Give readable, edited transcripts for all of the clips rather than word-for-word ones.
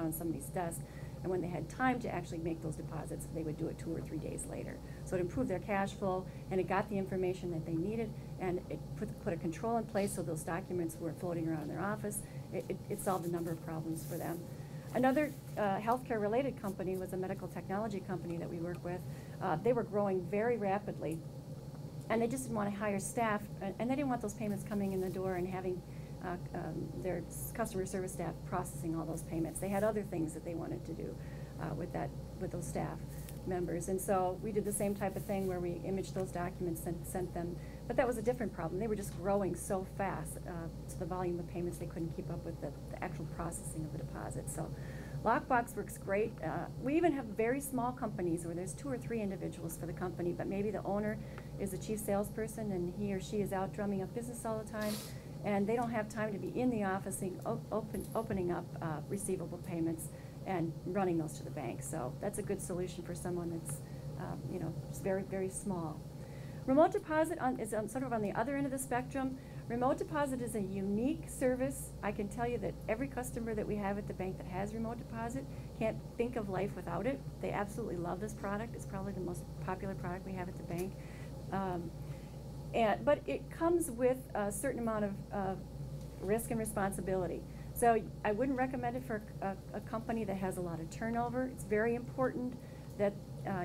around somebody's desk, and when they had time to actually make those deposits, they would do it 2 or 3 days later. So it improved their cash flow, and it got the information that they needed, and it put a control in place so those documents weren't floating around in their office. It solved a number of problems for them. Another healthcare-related company was a medical technology company that we work with. They were growing very rapidly, and they just didn't want to hire staff, and they didn't want those payments coming in the door and having their customer service staff processing all those payments. They had other things that they wanted to do with those staff members. And so we did the same type of thing where we imaged those documents and sent them. But that was a different problem. They were just growing so fast to the volume of payments they couldn't keep up with the actual processing of the deposit. So Lockbox works great. We even have very small companies where there's 2 or 3 individuals for the company, but maybe the owner is the chief salesperson and he or she is out drumming up business all the time, and they don't have time to be in the office opening up receivable payments and running those to the bank. So that's a good solution for someone that's just very, very small. Remote deposit is sort of on the other end of the spectrum. Remote deposit is a unique service. I can tell you that every customer that we have at the bank that has remote deposit can't think of life without it. They absolutely love this product. It's probably the most popular product we have at the bank. But it comes with a certain amount of risk and responsibility. So I wouldn't recommend it for a company that has a lot of turnover. It's very important that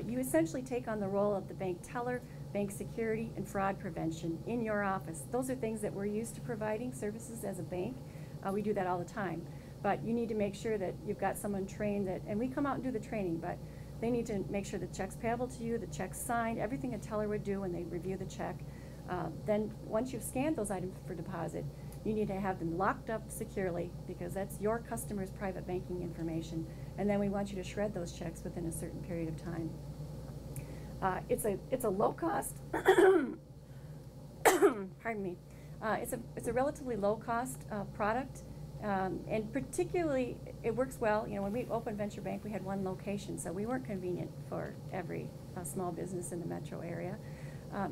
you essentially take on the role of the bank teller, bank security, and fraud prevention in your office. Those are things that we're used to providing services as a bank. We do that all the time. But you need to make sure that you've got someone trained and we come out and do the training, but they need to make sure the check's payable to you, the check's signed, everything a teller would do when they review the check. Then once you've scanned those items for deposit, you need to have them locked up securely because that's your customer's private banking information. And then we want you to shred those checks within a certain period of time. It's a low cost, pardon me, it's a relatively low cost product, and particularly it works well. When we opened Venture Bank, we had 1 location, so we weren't convenient for every small business in the metro area.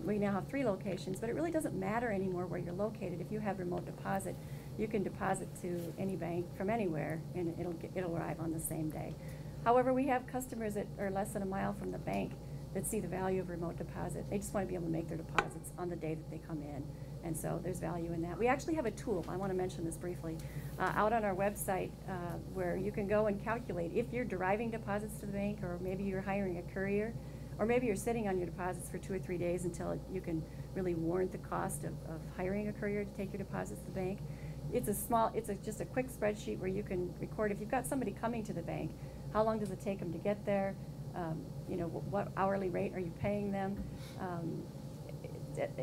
We now have 3 locations, but it really doesn't matter anymore where you're located. If you have remote deposit, you can deposit to any bank from anywhere, and it'll arrive on the same day. However, we have customers that are less than a mile from the bank that see the value of remote deposit. They just want to be able to make their deposits on the day that they come in, and so there's value in that. We actually have a tool, I want to mention this briefly, out on our website where you can go and calculate if you're deriving deposits to the bank, or maybe you're hiring a courier, or maybe you're sitting on your deposits for 2 or 3 days until you can really warrant the cost of hiring a courier to take your deposits to the bank. It's just a quick spreadsheet where you can record if you've got somebody coming to the bank, how long does it take them to get there, what hourly rate are you paying them.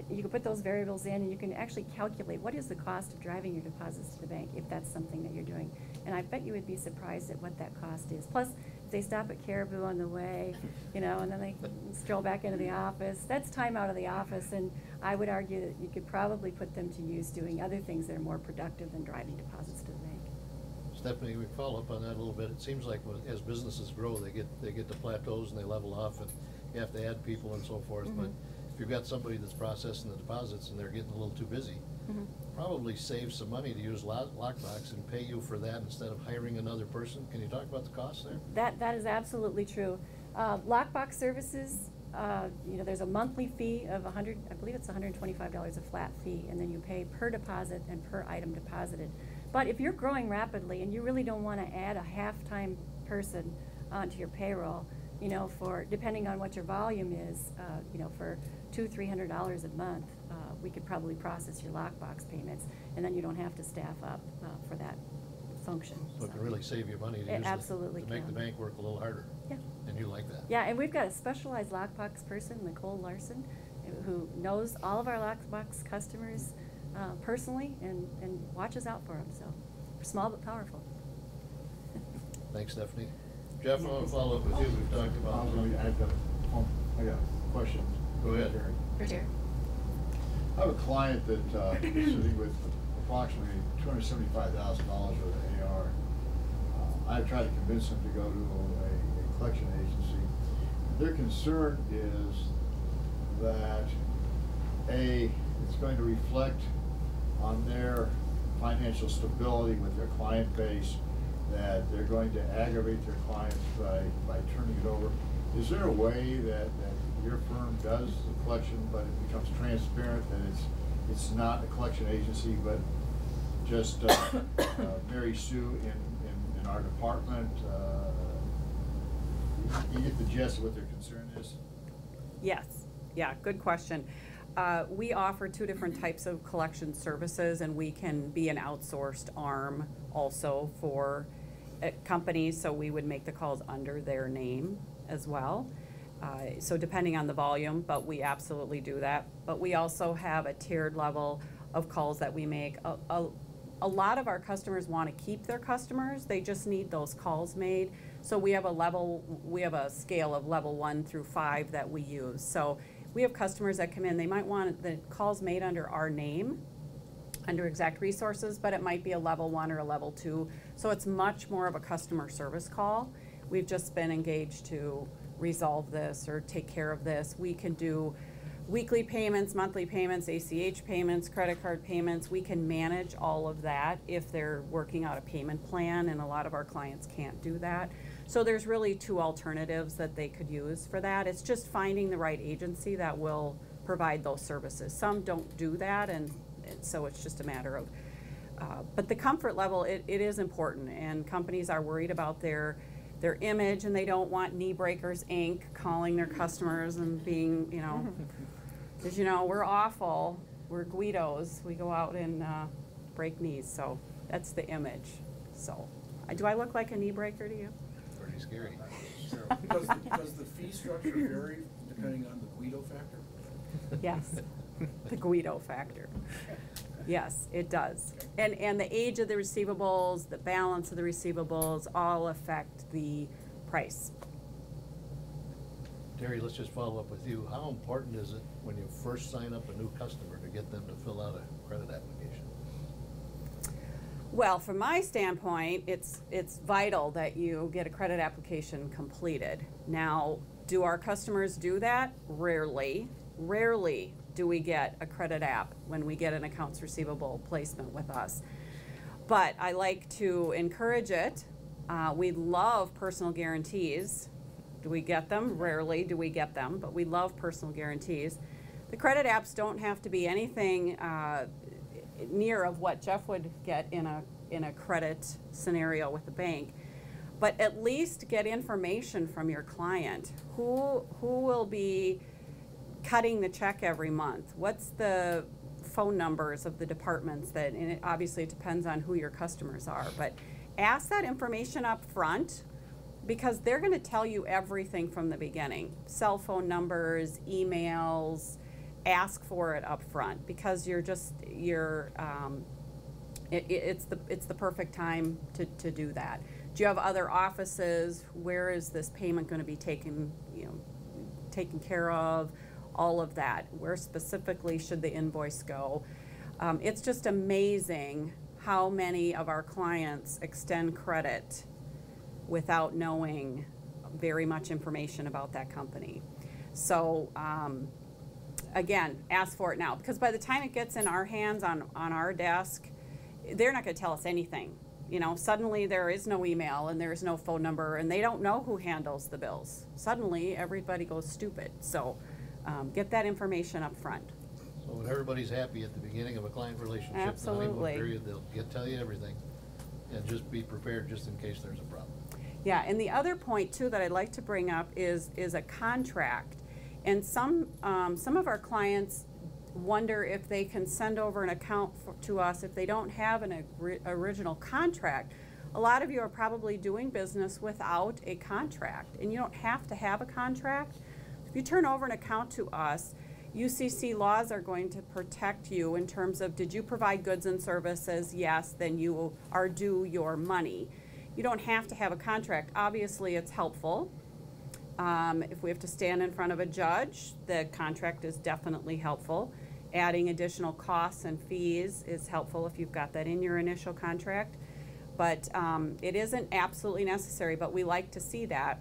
You can put those variables in and you can actually calculate what is the cost of driving your deposits to the bank if that's something that you're doing. And I bet you would be surprised at what that cost is. Plus, if they stop at Caribou on the way, and then they stroll back into the office, that's time out of the office, and I would argue that you could probably put them to use doing other things that are more productive than driving deposits to the bank. Stephanie, we follow up on that a little bit. It seems like as businesses grow, they get to plateaus and they level off, and you have to add people and so forth. Mm-hmm. But if you've got somebody that's processing the deposits and they're getting a little too busy, mm-hmm. probably save some money to use Lockbox and pay you for that instead of hiring another person. Can you talk about the cost there? That is absolutely true. Lockbox services, there's a monthly fee of I believe it's $125 a flat fee, and then you pay per deposit and per item deposited. But if you're growing rapidly and you really don't want to add a half-time person onto your payroll, for depending on what your volume is, for $200–300 a month, we could probably process your Lockbox payments, and then you don't have to staff up for that function. So it can really save you money to make the bank work a little harder. Yeah. And you like that. Yeah, and we've got a specialized Lockbox person, Nicole Larson, who knows all of our Lockbox customers personally and watches out for them. So we're small but powerful. Thanks, Stephanie. Jeff, I want to follow up with you. We've talked about. I got a question. Go ahead. For sure. I have a client that is sitting with approximately $275,000 worth of AR. I've tried to convince them to go to a collection agency. Their concern is that it's going to reflect on their financial stability with their client base that they're going to aggravate their clients by turning it over. Is there a way that your firm does the collection, but it becomes transparent, that it's not a collection agency, but just Mary Sue in our department? You get the gist of what their concern is? Yes, yeah, good question. We offer two different types of collection services, and we can be an outsourced arm also for companies, so we would make the calls under their name as well. So depending on the volume, but we absolutely do that. But we also have a tiered level of calls that we make. A lot of our customers want to keep their customers. They just need those calls made. So we have a scale of level 1 through 5 that we use. So we have customers that come in, they might want the calls made under our name, under Exact Resources, but it might be a level 1 or a level 2. So it's much more of a customer service call. We've just been engaged to resolve this or take care of this. We can do weekly payments, monthly payments, ACH payments, credit card payments. We can manage all of that if they're working out a payment plan, and a lot of our clients can't do that. So there's really two alternatives that they could use for that. It's just finding the right agency that will provide those services. Some don't do that, and so it's just a matter of, but the comfort level, it is important, and companies are worried about their image, and they don't want Knee Breakers Inc. calling their customers and being, because we're awful, we're Guidos, we go out and break knees, so that's the image. So, do I look like a knee breaker to you? Pretty scary. Does the fee structure vary depending on the Guido factor? Yes, the Guido factor. Yes, it does. And the age of the receivables, the balance of the receivables, all affect the price. Terry, let's just follow up with you. How important is it when you first sign up a new customer to get them to fill out a credit application? Well, from my standpoint, it's vital that you get a credit application completed. Now, do our customers do that? Rarely. Rarely do we get a credit app when we get an accounts receivable placement with us. But I like to encourage it. We love personal guarantees. Do we get them? Rarely do we get them, but we love personal guarantees. The credit apps don't have to be anything near of what Jeff would get in a credit scenario with the bank, but at least get information from your client. Who will be cutting the check every month? What's the phone numbers of the departments and it obviously depends on who your customers are, but ask that information up front, because they're going to tell you everything from the beginning. Cell phone numbers, emails, ask for it up front, because it's the perfect time to do that. Do you have other offices? Where is this payment going to be taken care of? All of that. Where specifically should the invoice go? It's just amazing how many of our clients extend credit without knowing very much information about that company. So again, ask for it now, because by the time it gets in our hands on our desk, they're not going to tell us anything. Suddenly there is no email and there is no phone number, and they don't know who handles the bills. Suddenly everybody goes stupid. So get that information up front. So when everybody's happy at the beginning of a client relationship, Absolutely. the honeymoon period, they'll tell you everything, and just be prepared just in case there's a problem. Yeah, and the other point too that I'd like to bring up is a contract. And some of our clients wonder if they can send over an account to us if they don't have an original contract. A lot of you are probably doing business without a contract, and you don't have to have a contract. If you turn over an account to us, UCC laws are going to protect you in terms of, did you provide goods and services? Yes, then you are due your money. You don't have to have a contract. Obviously, it's helpful. If we have to stand in front of a judge, the contract is definitely helpful. Adding additional costs and fees is helpful if you've got that in your initial contract. But it isn't absolutely necessary, but we like to see that.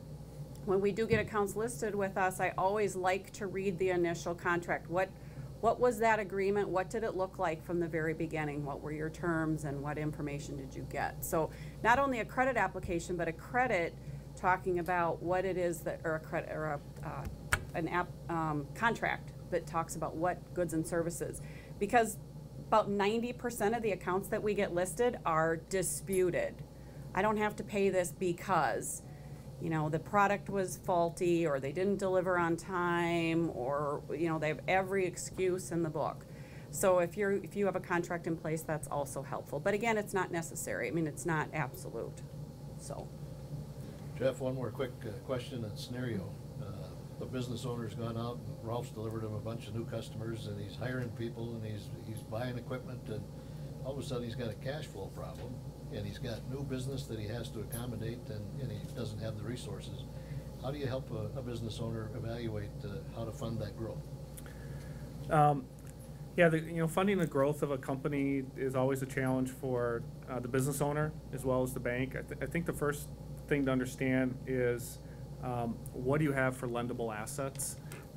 When we do get accounts listed with us, I always like to read the initial contract. What what was that agreement? What did it look like from the very beginning? What were your terms and what information did you get? So not only a credit application, but a credit talking about what it is that, or a credit, or contract that talks about what goods and services. Because about 90% of the accounts that we get listed are disputed. I don't have to pay this because, you know, the product was faulty, or they didn't deliver on time, or, you know, they have every excuse in the book. So if you have a contract in place, that's also helpful. But again, it's not necessary. I mean, it's not absolute. So. Jeff, one more quick question and scenario. The business owner's gone out and Ralph's delivered him a bunch of new customers, and he's hiring people, and he's buying equipment, and all of a sudden he's got a cash flow problem, and he's got new business that he has to accommodate, and he doesn't have the resources. How do you help a business owner evaluate how to fund that growth? Yeah, funding the growth of a company is always a challenge for the business owner as well as the bank. I think the first thing to understand is what do you have for lendable assets?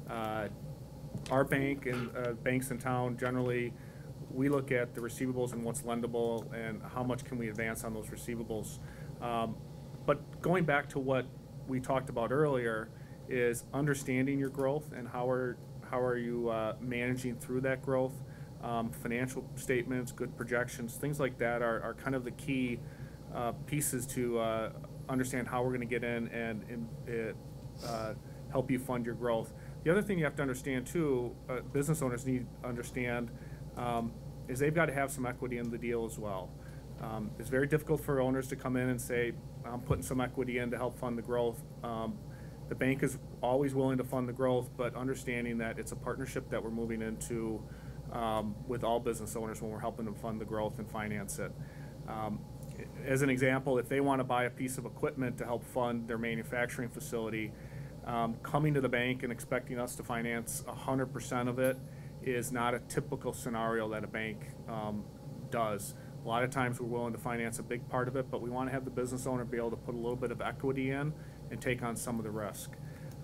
Our bank and banks in town, generally, we look at the receivables and what's lendable and how much can we advance on those receivables. But going back to what we talked about earlier is understanding your growth and how are you managing through that growth. Financial statements, good projections, things like that are kind of the key pieces to understand how we're going to get in and help you fund your growth. The other thing you have to understand too, business owners need to understand, is they've got to have some equity in the deal as well. It's very difficult for owners to come in and say, I'm putting some equity in to help fund the growth. The bank is always willing to fund the growth, but understanding that it's a partnership that we're moving into with all business owners when we're helping them fund the growth and finance it. As an example, if they want to buy a piece of equipment to help fund their manufacturing facility, coming to the bank and expecting us to finance 100% of it is not a typical scenario that a bank does. A lot of times we're willing to finance a big part of it, but we want to have the business owner be able to put a little bit of equity in and take on some of the risk.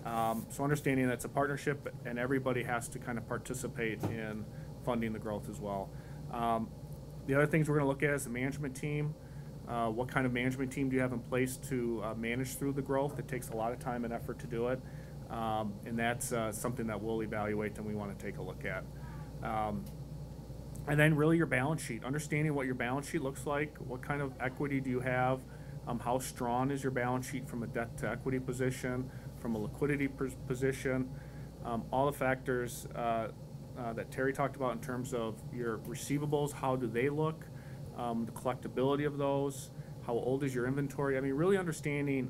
So understanding that it's a partnership and everybody has to kind of participate in funding the growth as well. The other things we're going to look at is the management team. What kind of management team do you have in place to manage through the growth? It takes a lot of time and effort to do it, and that's something that we'll evaluate and we want to take a look at. And then really your balance sheet, understanding what your balance sheet looks like, what kind of equity do you have, how strong is your balance sheet from a debt to equity position, from a liquidity position, all the factors that Terry talked about in terms of your receivables, how do they look, the collectability of those, how old is your inventory. I mean, really understanding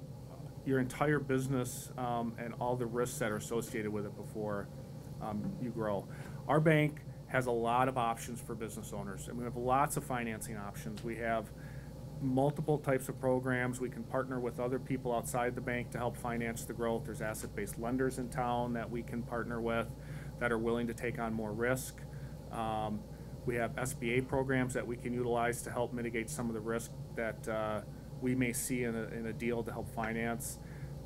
your entire business and all the risks that are associated with it before you grow. Our bank has a lot of options for business owners, and we have lots of financing options. We have multiple types of programs. We can partner with other people outside the bank to help finance the growth. There's asset-based lenders in town that we can partner with that are willing to take on more risk. We have SBA programs that we can utilize to help mitigate some of the risk that we may see in a deal to help finance.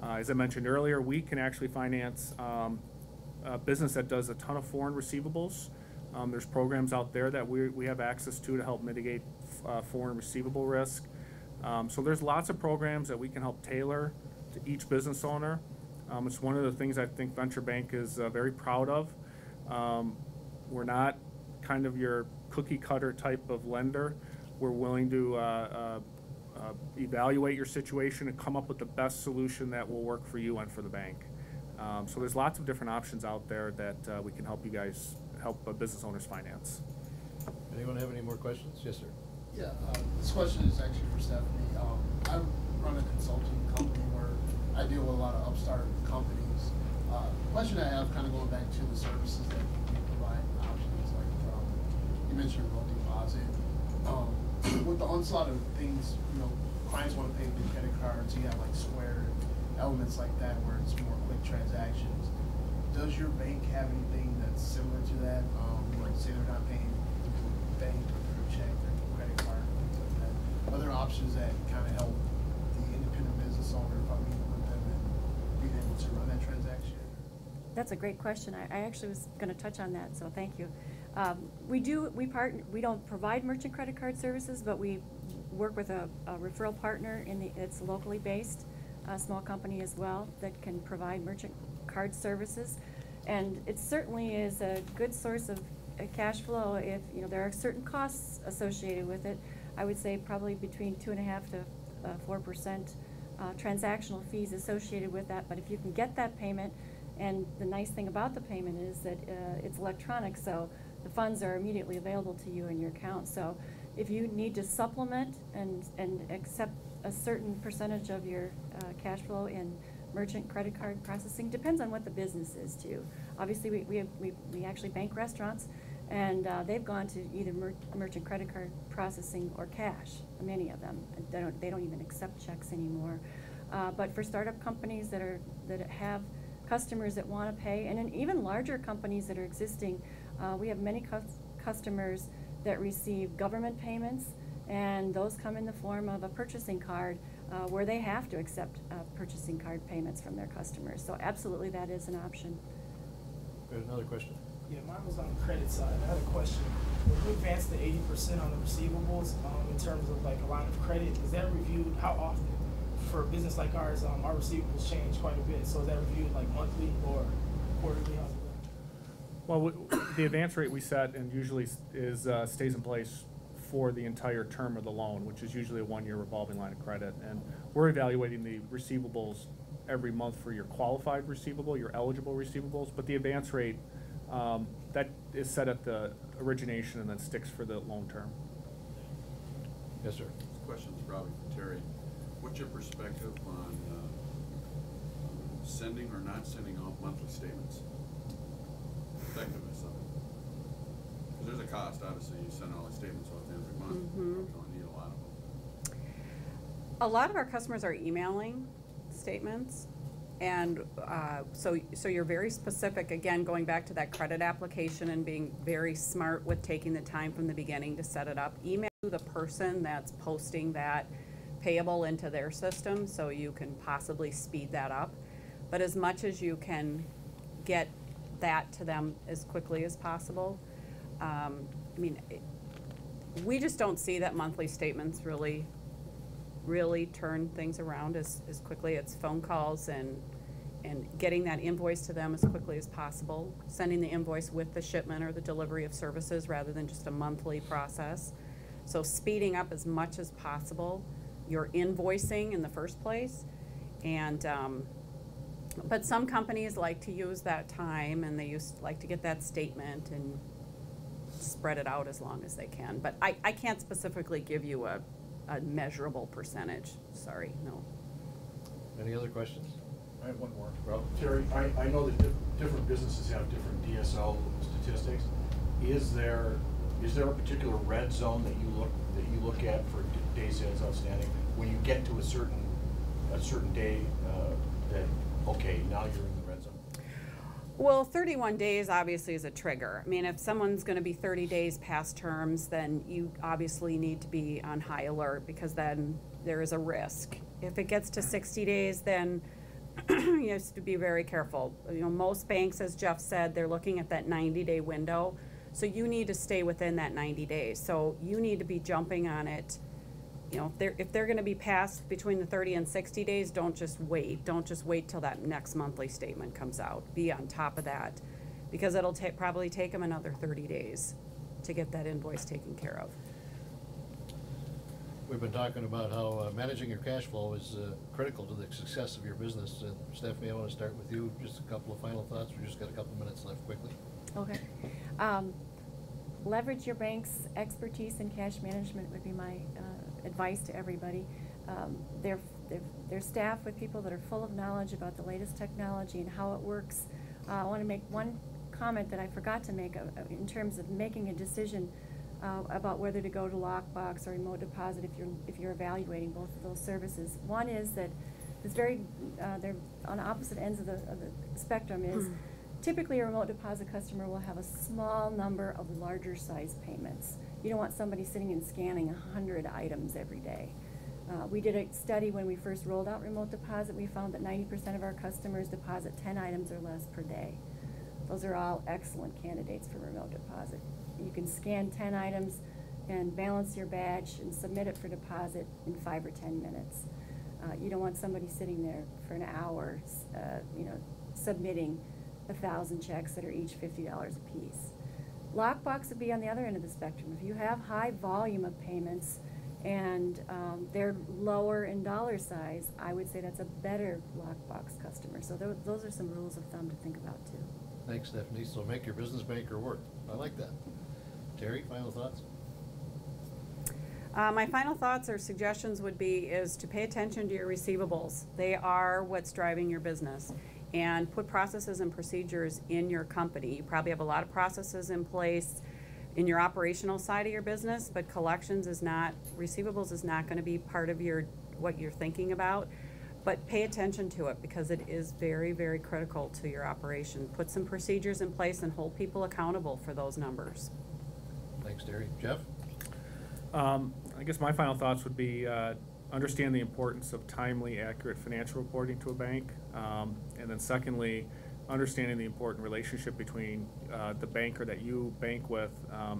As I mentioned earlier, we can actually finance a business that does a ton of foreign receivables. There's programs out there that we have access to help mitigate foreign receivable risk. So there's lots of programs that we can help tailor to each business owner. It's one of the things I think Venture+Bank is very proud of. We're not kind of your cookie cutter type of lender. We're willing to evaluate your situation and come up with the best solution that will work for you and for the bank. So there's lots of different options out there that we can help you guys help business owners finance. Anyone have any more questions? Yes, sir. Yeah, this question is actually for Stephanie. I run a consulting company where I deal with a lot of upstart companies. Question I have, kind of going back to the services that you provide, options like you mentioned remote deposit. With the onslaught of things, clients want to pay with credit cards. You have like Square, elements like that where it's more quick transactions. Does your bank have anything that's similar to that? Like say they're not paying through the bank or through a check or credit card, things like that. Other options that kind of help the independent business owner, if I'm meeting with them, and being able to run that transaction? That's a great question. I actually was going to touch on that, so thank you. We don't provide merchant credit card services, but we work with a referral partner it's locally based, a small company as well that can provide merchant card services. And it certainly is a good source of cash flow if, there are certain costs associated with it. I would say probably between 2.5% to 4% transactional fees associated with that. But if you can get that payment, and the nice thing about the payment is that it's electronic, so the funds are immediately available to you in your account. So if you need to supplement and accept a certain percentage of your cash flow in merchant credit card processing, depends on what the business is too. Obviously, we actually bank restaurants, and they've gone to either merchant credit card processing or cash. Many of them, they don't even accept checks anymore. But for startup companies that have customers that want to pay, and in even larger companies that are existing, we have many customers that receive government payments, and those come in the form of a purchasing card where they have to accept purchasing card payments from their customers. So absolutely, that is an option. We have another question. Yeah, mine was on the credit side. I had a question. When you advance to 80% on the receivables, in terms of like a line of credit, is that reviewed how often? For a business like ours, our receivables change quite a bit. So is that reviewed like monthly or quarterly? How's it going? Well, the advance rate we set and usually stays in place for the entire term of the loan, which is usually a 1-year revolving line of credit. And we're evaluating the receivables every month for your qualified receivable, your eligible receivables, but the advance rate, that is set at the origination and then sticks for the long term. Yes, sir. This question is probably for Terry. What's your perspective on sending or not sending out monthly statements? Effectiveness of it. Because there's a cost, obviously. You send all these statements out every month. Mm-hmm. You don't need a lot of them. A lot of our customers are emailing statements, and so you're very specific, again, going back to that credit application and being very smart with taking the time from the beginning to set it up. Email the person that's posting that payable into their system so you can possibly speed that up. But as much as you can get that to them as quickly as possible. We just don't see that monthly statements really turn things around as quickly. It's phone calls and getting that invoice to them as quickly as possible, sending the invoice with the shipment or the delivery of services rather than just a monthly process. So speeding up as much as possible your invoicing in the first place. And but some companies like to use that time, and they like to get that statement and spread it out as long as they can. But I can't specifically give you a measurable percentage. Sorry, no. Any other questions? I have one more. Rob? Terry, I know that different businesses have different DSO statistics. Is there a particular red zone that you look at for days sales outstanding when you get to a certain day that okay, now you're in the red zone? Well, 31 days obviously is a trigger. I mean, if someone's going to be 30 days past terms, then you obviously need to be on high alert, because then there is a risk. If it gets to 60 days, then you have to be very careful. Most banks, as Jeff said, they're looking at that 90-day window. So you need to stay within that 90 days. So you need to be jumping on it. If they're going to be passed between the 30 and 60 days, don't just wait. Don't just wait till that next monthly statement comes out. Be on top of that, because it'll probably take them another 30 days to get that invoice taken care of. We've been talking about how managing your cash flow is critical to the success of your business. Stephanie, I want to start with you. Just a couple of final thoughts. We've just got a couple of minutes left quickly. Okay. Leverage your bank's expertise in cash management would be my advice to everybody. They're staffed with people that are full of knowledge about the latest technology and how it works. I want to make one comment that I forgot to make in terms of making a decision about whether to go to lockbox or remote deposit if you're evaluating both of those services. One is that they're on opposite ends of the spectrum. Is typically a remote deposit customer will have a small number of larger size payments. You don't want somebody sitting and scanning 100 items every day. We did a study when we first rolled out remote deposit. We found that 90% of our customers deposit 10 items or less per day. Those are all excellent candidates for remote deposit. You can scan 10 items and balance your batch and submit it for deposit in 5 or 10 minutes. You don't want somebody sitting there for an hour, submitting 1,000 checks that are each $50 a piece. Lockbox would be on the other end of the spectrum. If you have high volume of payments and they're lower in dollar size, I would say that's a better lockbox customer. So those are some rules of thumb to think about too. Thanks, Stephanie. So make your business banker work. I like that. Terry, final thoughts? My final thoughts or suggestions would be is to pay attention to your receivables. They are what's driving your business. And put processes and procedures in your company. You probably have a lot of processes in place in your operational side of your business, but collections is not, receivables is not going to be part of what you're thinking about. But pay attention to it because it is very, very critical to your operation. Put some procedures in place and hold people accountable for those numbers. Thanks, Terry. Jeff? I guess my final thoughts would be understand the importance of timely, accurate financial reporting to a bank. And then secondly, understanding the important relationship between the banker that you bank with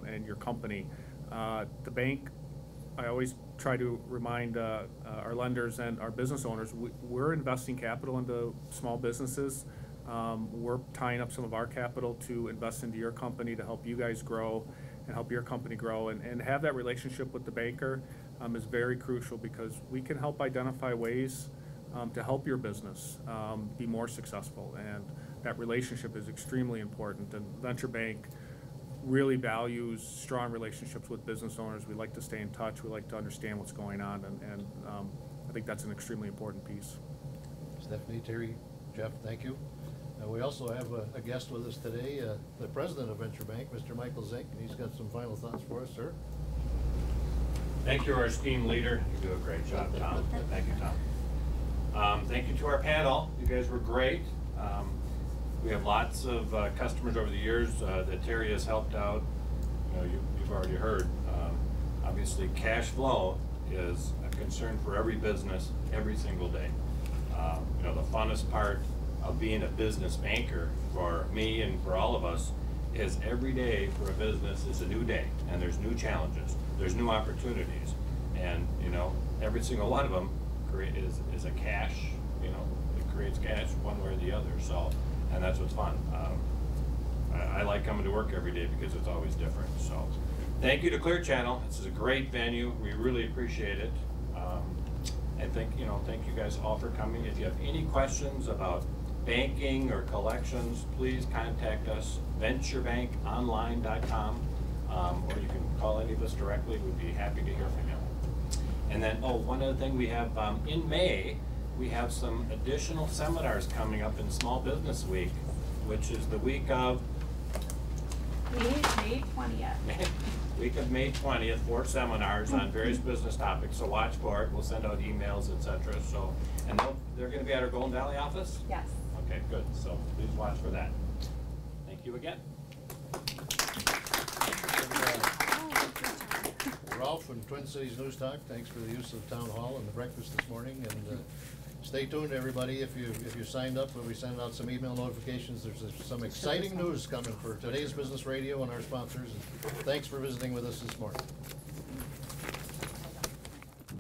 and your company. The bank, I always try to remind our lenders and our business owners, we're investing capital into small businesses. We're tying up some of our capital to invest into your company to help you guys grow and help your company grow. And have that relationship with the banker is very crucial because we can help identify ways to help your business be more successful. And that relationship is extremely important. And Venture+Bank really values strong relationships with business owners. We like to stay in touch. We like to understand what's going on. And I think that's an extremely important piece. Stephanie, Terry, Jeff, thank you. We also have a guest with us today, the president of Venture+Bank, Mr. Michael Zink, and he's got some final thoughts for us, sir. Thank you, our esteemed leader. You do a great job, Tom. Thank you, Tom. Thank you to our panel. You guys were great. We have lots of customers over the years that Terry has helped out. You've already heard. Obviously, cash flow is a concern for every business every single day. The funnest part of being a business banker for me and for all of us is every day for a business is a new day, and there's new challenges, there's new opportunities, and every single one of them is a cash. It creates cash one way or the other. So, and that's what's fun. I like coming to work every day because it's always different. So, thank you to Clear Channel. This is a great venue. We really appreciate it. And thank you guys all for coming. If you have any questions about banking or collections, please contact us, venturebankonline.com, or you can call any of us directly. We'd be happy to hear from you. And then, one other thing we have, in May, we have some additional seminars coming up in Small Business Week, which is the week of May 20th. Week of May 20th, 4 seminars on various business topics, so watch for it. We'll send out emails, etc. So, and they're going to be at our Golden Valley office? Yes. Okay, good. So please watch for that. Thank you again. Ralph from Twin Cities News Talk, thanks for the use of Town Hall and the breakfast this morning. And stay tuned, everybody. If you signed up, we send out some email notifications. There's some exciting news coming for today's Business Radio and our sponsors. And thanks for visiting with us this morning.